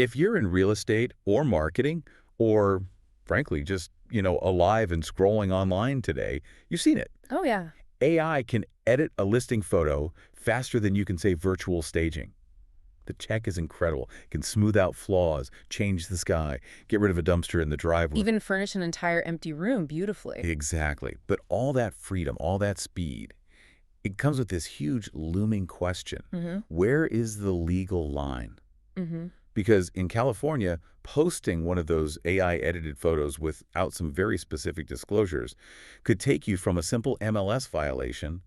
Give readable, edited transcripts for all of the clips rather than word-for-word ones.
If you're in real estate or marketing or, frankly, just, alive and scrolling online today, you've seen it. Oh, yeah. AI can edit a listing photo faster than you can say virtual staging. The tech is incredible. It can smooth out flaws, change the sky, get rid of a dumpster in the driveway. Even furnish an entire empty room beautifully. Exactly. But all that freedom, all that speed, it comes with this huge looming question. Mm-hmm. Where is the legal line? Mm-hmm. Because in California, posting one of those AI-edited photos without some very specific disclosures could take you from a simple MLS violation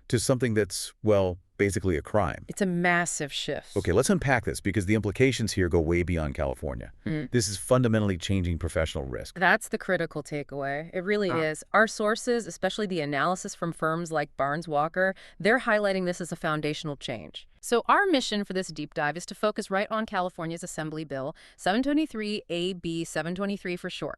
to something that's, well, basically a crime. It's a massive shift. Okay, let's unpack this because the implications here go way beyond California. This is fundamentally changing professional risk. That's the critical takeaway. It really is. Our sources, especially the analysis from firms like Barnes Walker, they're highlighting this as a foundational change. So our mission for this deep dive is to focus right on California's Assembly Bill 723 AB 723 for short.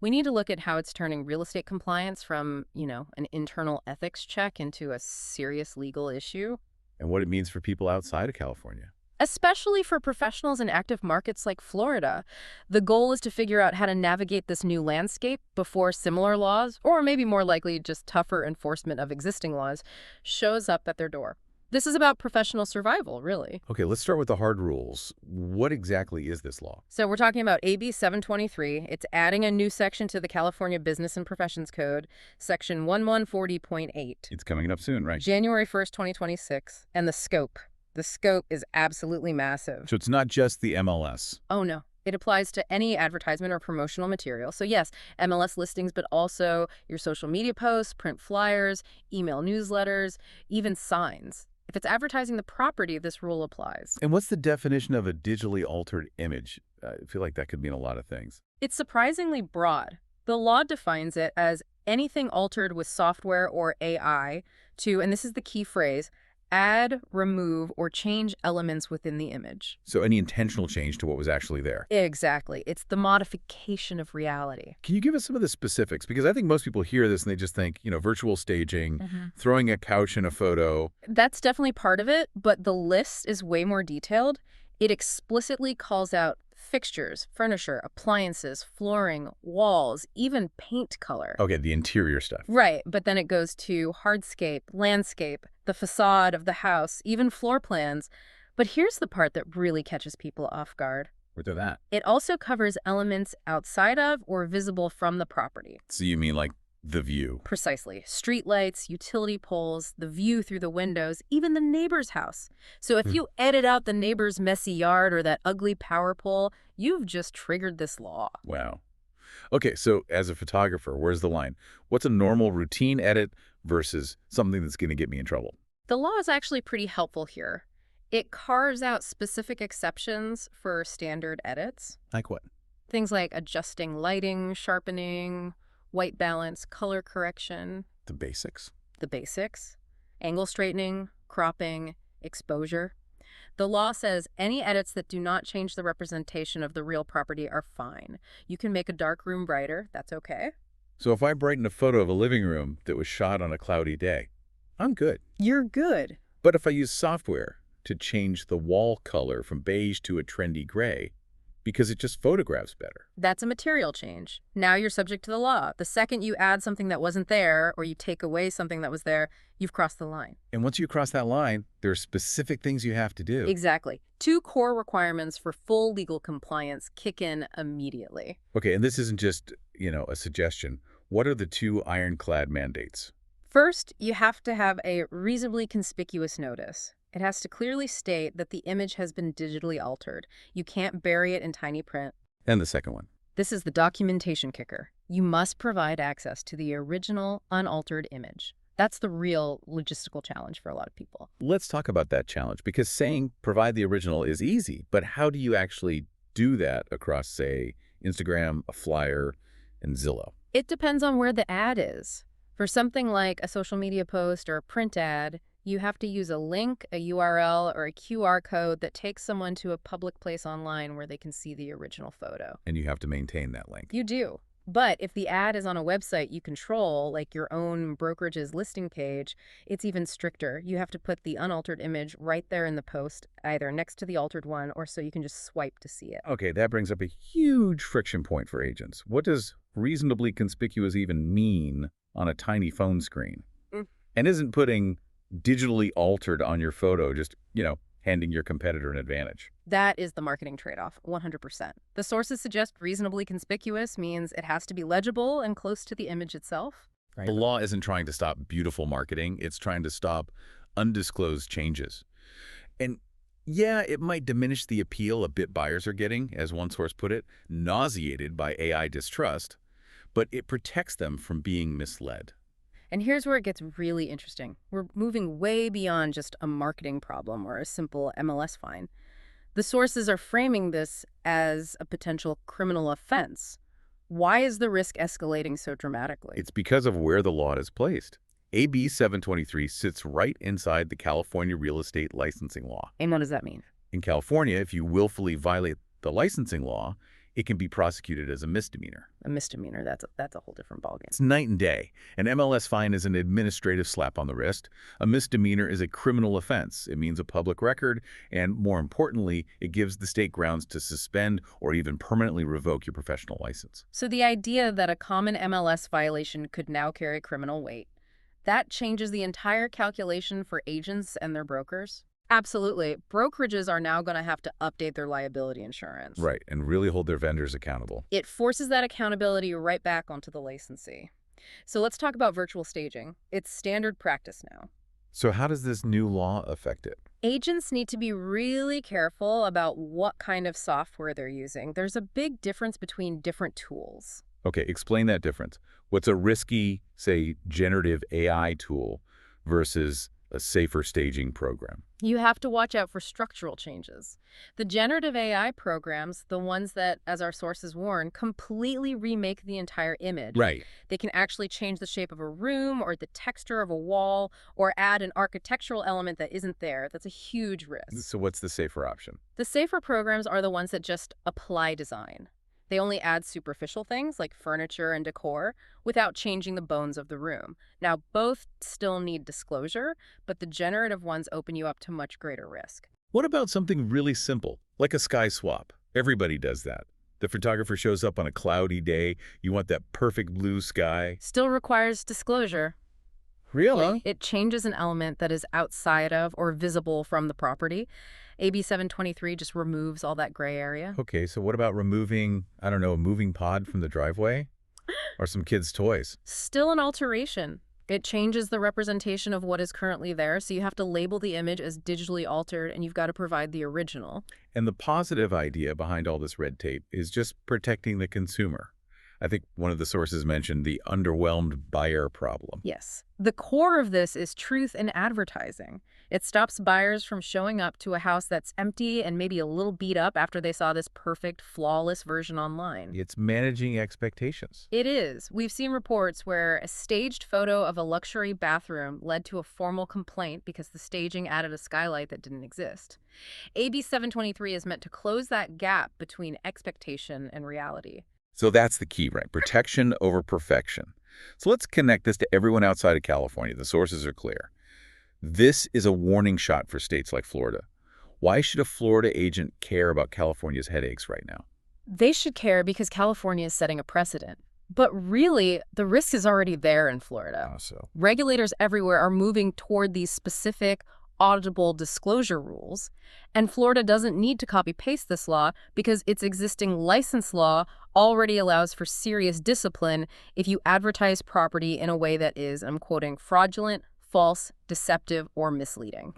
We need to look at how it's turning real estate compliance from, an internal ethics check into a serious legal issue. And what it means for people outside of California. Especially for professionals in active markets like Florida. The goal is to figure out how to navigate this new landscape before similar laws, or maybe more likely just tougher enforcement of existing laws, shows up at their door. This is about professional survival, really. Okay, let's start with the hard rules. What exactly is this law? So we're talking about AB 723. It's adding a new section to the California Business and Professions Code, Section 1140.8. It's coming up soon, right? January 1st, 2026. And the scope. The scope is absolutely massive. So it's not just the MLS. Oh, no. It applies to any advertisement or promotional material. So yes, MLS listings, but also your social media posts, print flyers, email newsletters, even signs. If it's advertising the property, this rule applies. And what's the definition of a digitally altered image? I feel like that could mean a lot of things. It's surprisingly broad. The law defines it as anything altered with software or AI to, and this is the key phrase, add, remove, or change elements within the image. So any intentional change to what was actually there. Exactly. It's the modification of reality. Can you give us some of the specifics? Because I think most people hear this and they just think, virtual staging, throwing a couch in a photo. That's definitely part of it, but the list is way more detailed. It explicitly calls out fixtures, furniture, appliances, flooring, walls, even paint color. Okay, the interior stuff. Right, but then it goes to hardscape, landscape, the facade of the house, even floor plans. But here's the part that really catches people off guard. What's that? It also covers elements outside of or visible from the property. So you mean like the view? Precisely. Streetlights, utility poles, the view through the windows, even the neighbor's house. So if you edit out the neighbor's messy yard or that ugly power pole, you've just triggered this law. Wow. Okay, so as a photographer, where's the line? What's a normal routine edit versus something that's going to get me in trouble? The law is actually pretty helpful here. It carves out specific exceptions for standard edits. Like what? Things like adjusting lighting, sharpening, white balance, color correction. The basics. The basics. Angle straightening, cropping, exposure. The law says any edits that do not change the representation of the real property are fine. You can make a dark room brighter. That's okay. So if I brighten a photo of a living room that was shot on a cloudy day, I'm good. You're good. But if I use software to change the wall color from beige to a trendy gray, because it just photographs better. That's a material change. Now you're subject to the law. The second you add something that wasn't there or you take away something that was there, you've crossed the line. And once you cross that line, there are specific things you have to do. Exactly. 2 core requirements for full legal compliance kick in immediately. Okay, and this isn't just, a suggestion. What are the 2 ironclad mandates? First, you have to have a reasonably conspicuous notice. It has to clearly state that the image has been digitally altered. You can't bury it in tiny print. And the second one? This is the documentation kicker. You must provide access to the original, unaltered image. That's the real logistical challenge for a lot of people. Let's talk about that challenge, because saying provide the original is easy, but how do you actually do that across, say, Instagram, a flyer, and Zillow? It depends on where the ad is. For something like a social media post or a print ad, you have to use a link, a URL, or a QR code that takes someone to a public place online where they can see the original photo. And you have to maintain that link. You do. But if the ad is on a website you control, like your own brokerage's listing page, it's even stricter. You have to put the unaltered image right there in the post, either next to the altered one or so you can just swipe to see it. Okay, that brings up a huge friction point for agents. What does reasonably conspicuous even mean on a tiny phone screen? Mm. And isn't putting digitally altered on your photo just, handing your competitor an advantage? That is the marketing trade-off, 100%. The sources suggest reasonably conspicuous means it has to be legible and close to the image itself. Right. The law isn't trying to stop beautiful marketing. It's trying to stop undisclosed changes. And yeah, it might diminish the appeal a bit buyers are getting, as one source put it, nauseated by AI distrust, but it protects them from being misled. And here's where it gets really interesting. We're moving way beyond just a marketing problem or a simple MLS fine. The sources are framing this as a potential criminal offense. Why is the risk escalating so dramatically? It's because of where the law is placed. AB 723 sits right inside the California real estate licensing law. And what does that mean? In California, if you willfully violate the licensing law, it can be prosecuted as a misdemeanor. A misdemeanor, that's a whole different ballgame. It's night and day. An MLS fine is an administrative slap on the wrist. A misdemeanor is a criminal offense. It means a public record, and more importantly, it gives the state grounds to suspend or even permanently revoke your professional license. So the idea that a common MLS violation could now carry criminal weight, that changes the entire calculation for agents and their brokers? Absolutely. Brokerages are now going to have to update their liability insurance. Right, and really hold their vendors accountable. It forces that accountability right back onto the licensee. So let's talk about virtual staging. It's standard practice now. So how does this new law affect it? Agents need to be really careful about what kind of software they're using. There's a big difference between different tools. Okay, explain that difference. What's a risky, say, generative AI tool versus a safer staging program? You have to watch out for structural changes. The generative AI programs, the ones that, as our sources warn, completely remake the entire image. Right. They can actually change the shape of a room or the texture of a wall or add an architectural element that isn't there. That's a huge risk. So what's the safer option? The safer programs are the ones that just apply design. They only add superficial things like furniture and decor without changing the bones of the room. Now, both still need disclosure, but the generative ones open you up to much greater risk. What about something really simple, like a sky swap? Everybody does that. The photographer shows up on a cloudy day. You want that perfect blue sky. Still requires disclosure. Really? It changes an element that is outside of or visible from the property. AB 723 just removes all that gray area. Okay, so what about removing, I don't know, a moving pod from the driveway? Or some kids' toys? Still an alteration. It changes the representation of what is currently there, so you have to label the image as digitally altered, and you've got to provide the original. And the positive idea behind all this red tape is just protecting the consumer. I think one of the sources mentioned the underwhelmed buyer problem. Yes. The core of this is truth in advertising. It stops buyers from showing up to a house that's empty and maybe a little beat up after they saw this perfect, flawless version online. It's managing expectations. It is. We've seen reports where a staged photo of a luxury bathroom led to a formal complaint because the staging added a skylight that didn't exist. AB 723 is meant to close that gap between expectation and reality. So that's the key, right? Protection over perfection. So let's connect this to everyone outside of California. The sources are clear. This is a warning shot for states like Florida. Why should a Florida agent care about California's headaches right now? They should care because California is setting a precedent. But really, the risk is already there in Florida. Regulators everywhere are moving toward these specific, auditable disclosure rules, and Florida doesn't need to copy-paste this law because its existing license law already allows for serious discipline if you advertise property in a way that is, I'm quoting, fraudulent, false, deceptive, or misleading.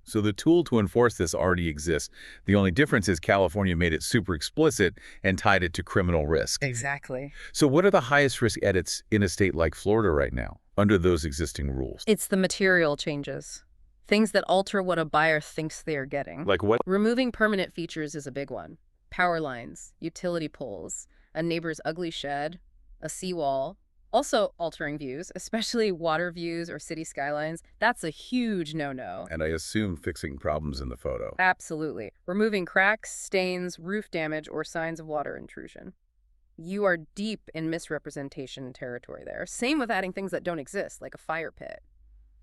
So the tool to enforce this already exists. The only difference is California made it super explicit and tied it to criminal risk. Exactly. So what are the highest risk edits in a state like Florida right now under those existing rules? It's the material changes. Things that alter what a buyer thinks they are getting. Like what? Removing permanent features is a big one. Power lines, utility poles, a neighbor's ugly shed, a seawall. Also altering views, especially water views or city skylines. That's a huge no-no. And I assume fixing problems in the photo. Absolutely. Removing cracks, stains, roof damage, or signs of water intrusion. You are deep in misrepresentation territory there. Same with adding things that don't exist, like a fire pit.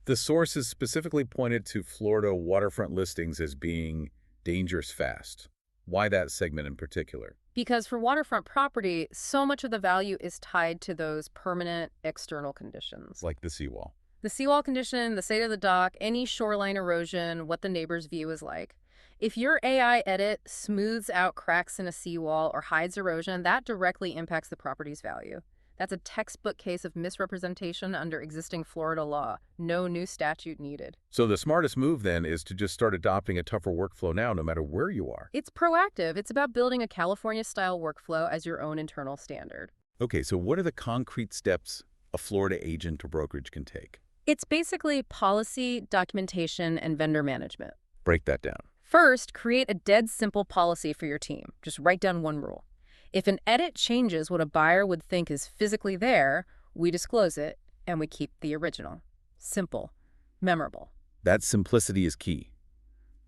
The sources specifically pointed to Florida waterfront listings as being dangerous fast. Why that segment in particular? Because for waterfront property, so much of the value is tied to those permanent external conditions. Like the seawall. The seawall condition, the state of the dock, any shoreline erosion, what the neighbor's view is like. If your AI edit smooths out cracks in a seawall or hides erosion, that directly impacts the property's value. That's a textbook case of misrepresentation under existing Florida law. No new statute needed. So the smartest move then is to just start adopting a tougher workflow now, no matter where you are. It's proactive. It's about building a California-style workflow as your own internal standard. Okay, so what are the concrete steps a Florida agent or brokerage can take? It's basically policy, documentation, and vendor management. Break that down. First, create a dead simple policy for your team. Just write down one rule. If an edit changes what a buyer would think is physically there, we disclose it and we keep the original. Simple, memorable. That simplicity is key.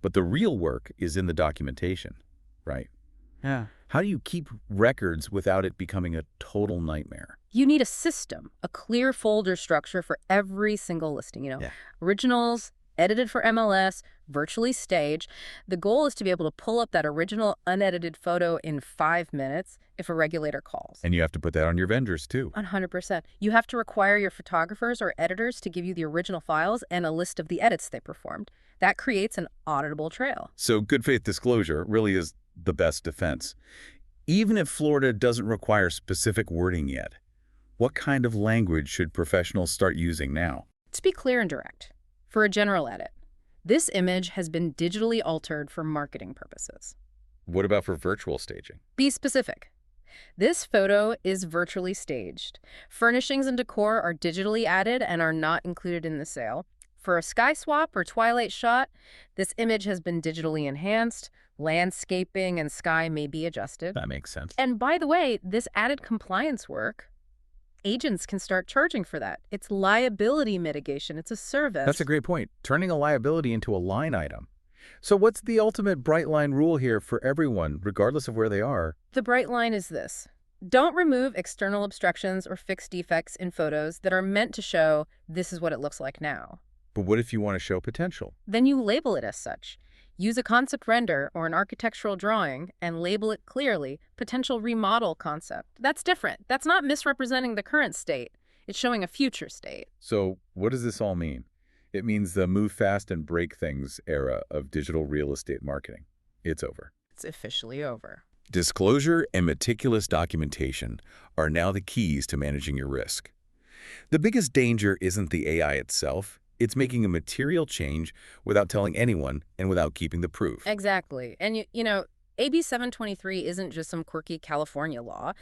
But the real work is in the documentation, right? Yeah. How do you keep records without it becoming a total nightmare? You need a system, a clear folder structure for every single listing, originals, edited for MLS, virtually staged. The goal is to be able to pull up that original unedited photo in 5 minutes if a regulator calls. And you have to put that on your vendors too. 100%. You have to require your photographers or editors to give you the original files and a list of the edits they performed. That creates an auditable trail. So good faith disclosure really is the best defense. Even if Florida doesn't require specific wording yet, what kind of language should professionals start using now? To be clear and direct, for a general edit, this image has been digitally altered for marketing purposes. What about for virtual staging? Be specific. This photo is virtually staged. Furnishings and decor are digitally added and are not included in the sale. For a sky swap or twilight shot, this image has been digitally enhanced. Landscaping and sky may be adjusted. That makes sense. And by the way, this added compliance work, agents can start charging for that. It's liability mitigation. It's a service. That's a great point. Turning a liability into a line item. So what's the ultimate bright line rule here for everyone, regardless of where they are? The bright line is this. Don't remove external obstructions or fix defects in photos that are meant to show this is what it looks like now. But what if you want to show potential? Then you label it as such. Use a concept render or an architectural drawing and label it clearly, potential remodel concept. That's different. That's not misrepresenting the current state. It's showing a future state. So what does this all mean? It means the move fast and break things era of digital real estate marketing. It's over. It's officially over. Disclosure and meticulous documentation are now the keys to managing your risk. The biggest danger isn't the AI itself. It's making a material change without telling anyone and without keeping the proof. Exactly. And, AB 723 isn't just some quirky California law.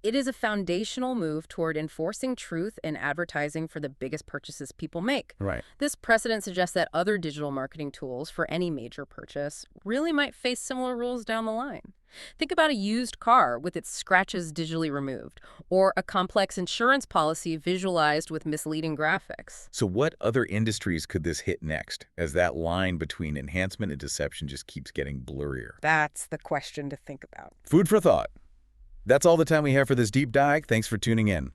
It is a foundational move toward enforcing truth in advertising for the biggest purchases people make. Right. This precedent suggests that other digital marketing tools for any major purchase really might face similar rules down the line. Think about a used car with its scratches digitally removed, or a complex insurance policy visualized with misleading graphics. So what other industries could this hit next, as that line between enhancement and deception just keeps getting blurrier? That's the question to think about. Food for thought. That's all the time we have for this deep dive. Thanks for tuning in.